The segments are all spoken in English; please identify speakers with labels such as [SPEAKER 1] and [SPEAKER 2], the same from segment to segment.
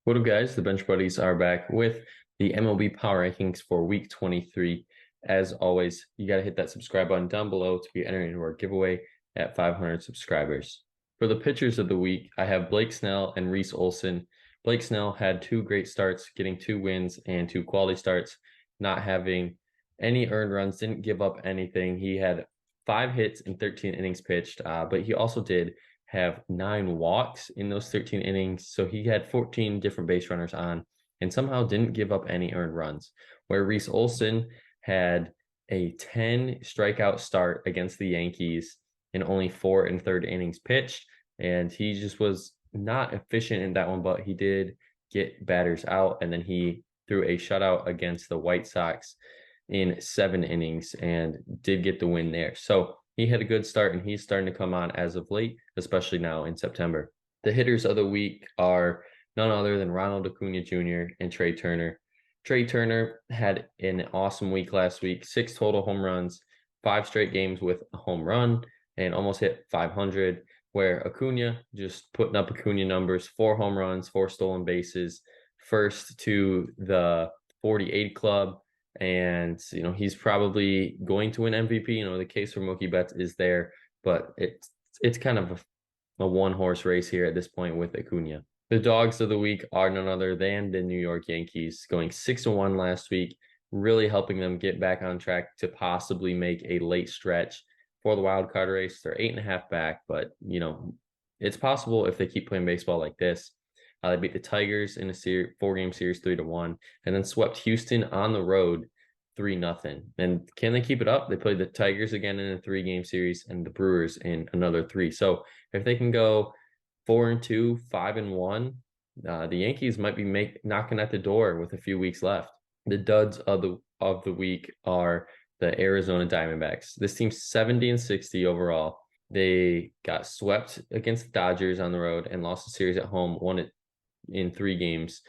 [SPEAKER 1] What up, guys? The Bench Buddies are back with the MLB Power Rankings for Week 23. As always, you got to hit that subscribe button down below to be entered into our giveaway at 500 subscribers. For the pitchers of the week, I have Blake Snell and Reese Olson. Blake Snell had two great starts, getting 2 wins and 2 quality starts, not having any earned runs, didn't give up anything. He had 5 hits in 13 innings pitched, but he also did have 9 walks in those 13 innings. So he had 14 different base runners on and somehow didn't give up any earned runs. Where Reese Olson had a 10 strikeout start against the Yankees in only 4 1/3 innings pitched. And he just was not efficient in that one, but he did get batters out. And then he threw a shutout against the White Sox in 7 innings and did get the win there. So he had a good start and he's starting to come on as of late, especially now in September. The hitters of the week are none other than Ronald Acuna Jr. and Trey Turner. Trey Turner had an awesome week last week, 6 total home runs, 5 straight games with a home run, and almost hit 500, where Acuna just putting up Acuna numbers, 4 home runs, 4 stolen bases, first to the 40-80 club. And, he's probably going to win MVP. The case for Mookie Betts is there, but it's kind of a one-horse race here at this point with Acuna. The dogs of the week are none other than the New York Yankees, going 6-1 last week, really helping them get back on track to possibly make a late stretch for the wild card race. They're 8.5 back, but, it's possible if they keep playing baseball like this. They beat the Tigers in a 4-game series 3-1, and then swept Houston on the road 3-0. And can they keep it up? They played the Tigers again in a 3-game series and the Brewers in another 3. So if they can go 4-2, 5-1, the Yankees might be knocking at the door with a few weeks left. The duds of the week are the Arizona Diamondbacks. This team's 70-60 overall. They got swept against the Dodgers on the road and lost the series at home, won it in 3 games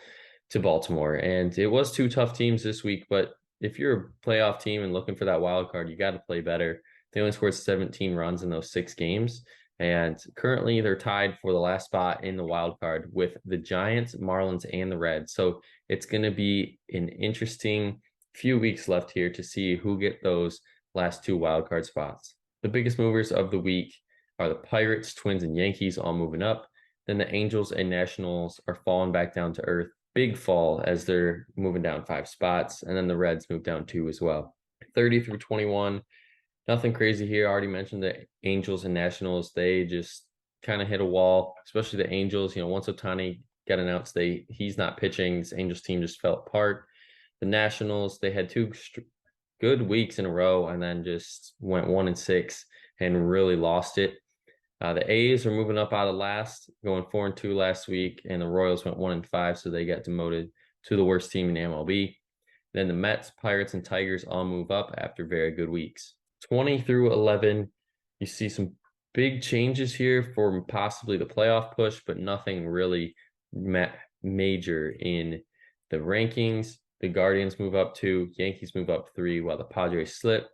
[SPEAKER 1] to Baltimore. And it was 2 tough teams this week, but if you're a playoff team and looking for that wild card, you got to play better. They only scored 17 runs in those 6 games. And currently they're tied for the last spot in the wild card with the Giants, Marlins, and the Reds. So it's going to be an interesting few weeks left here to see who get those last 2 wild card spots. The biggest movers of the week are the Pirates, Twins, and Yankees all moving up. Then the Angels and Nationals are falling back down to earth. Big fall as they're moving down 5 spots. And then the Reds move down 2 as well. 30 through 21, nothing crazy here. I already mentioned the Angels and Nationals. They just kind of hit a wall, especially the Angels. Once Ohtani got announced, he's not pitching. This Angels team just fell apart. The Nationals, they had 2 good weeks in a row and then just went 1-6 and really lost it. The A's are moving up out of last, going 4-2 last week, and the Royals went 1-5, so they got demoted to the worst team in MLB. Then the Mets, Pirates, and Tigers all move up after very good weeks. 20 through 11, you see some big changes here for possibly the playoff push, but nothing really major in the rankings. The Guardians move up 2, Yankees move up 3, while the Padres slip.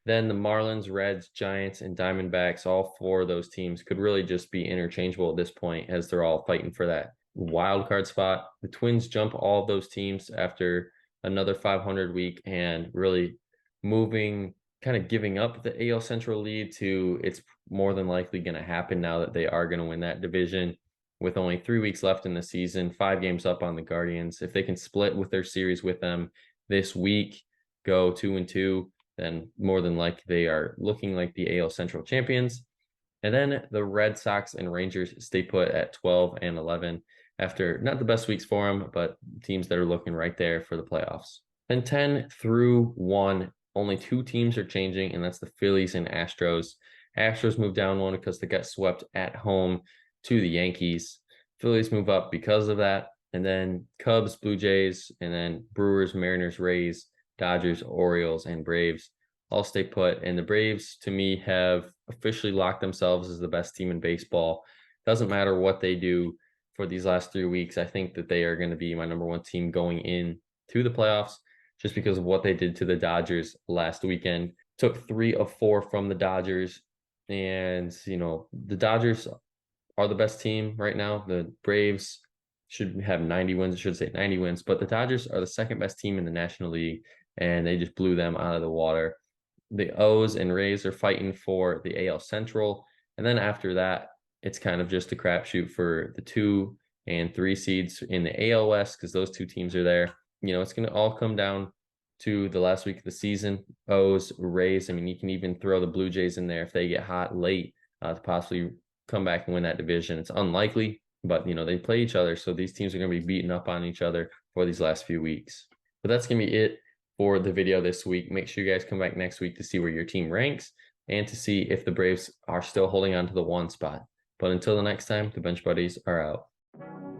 [SPEAKER 1] Then the Marlins, Reds, Giants, and Diamondbacks, all 4 of those teams could really just be interchangeable at this point as they're all fighting for that wild card spot. The Twins jump all of those teams after another 500 week and really kind of giving up the AL Central lead to it's more than likely going to happen now that they are going to win that division with only 3 weeks left in the season, 5 games up on the Guardians. If they can split with their series with them this week, go 2-2, then more than likely they are looking like the AL Central champions. And then the Red Sox and Rangers stay put at 12 and 11 after not the best weeks for them, but teams that are looking right there for the playoffs. Then 10 through 1, only 2 teams are changing, and that's the Phillies and Astros. Astros move down 1 because they got swept at home to the Yankees. Phillies move up because of that. And then Cubs, Blue Jays, and then Brewers, Mariners, Rays, Dodgers, Orioles, and Braves all stay put. And the Braves, to me, have officially locked themselves as the best team in baseball. Doesn't matter what they do for these last 3 weeks. I think that they are going to be my number 1 team going in to the playoffs just because of what they did to the Dodgers last weekend. Took 3 of 4 from the Dodgers. And, the Dodgers are the best team right now. The Braves should have 90 wins. I should say 90 wins. But the Dodgers are the second best team in the National League, and they just blew them out of the water. The O's and Rays are fighting for the AL Central. And then after that, it's kind of just a crapshoot for the 2 and 3 seeds in the AL West because those two teams are there. It's going to all come down to the last week of the season. O's, Rays. I mean, you can even throw the Blue Jays in there if they get hot late to possibly come back and win that division. It's unlikely, but they play each other, so these teams are going to be beating up on each other for these last few weeks. But that's going to be it for the video this week. Make sure you guys come back next week to see where your team ranks and to see if the Braves are still holding on to the 1 spot. But until the next time, the Bench Buddies are out.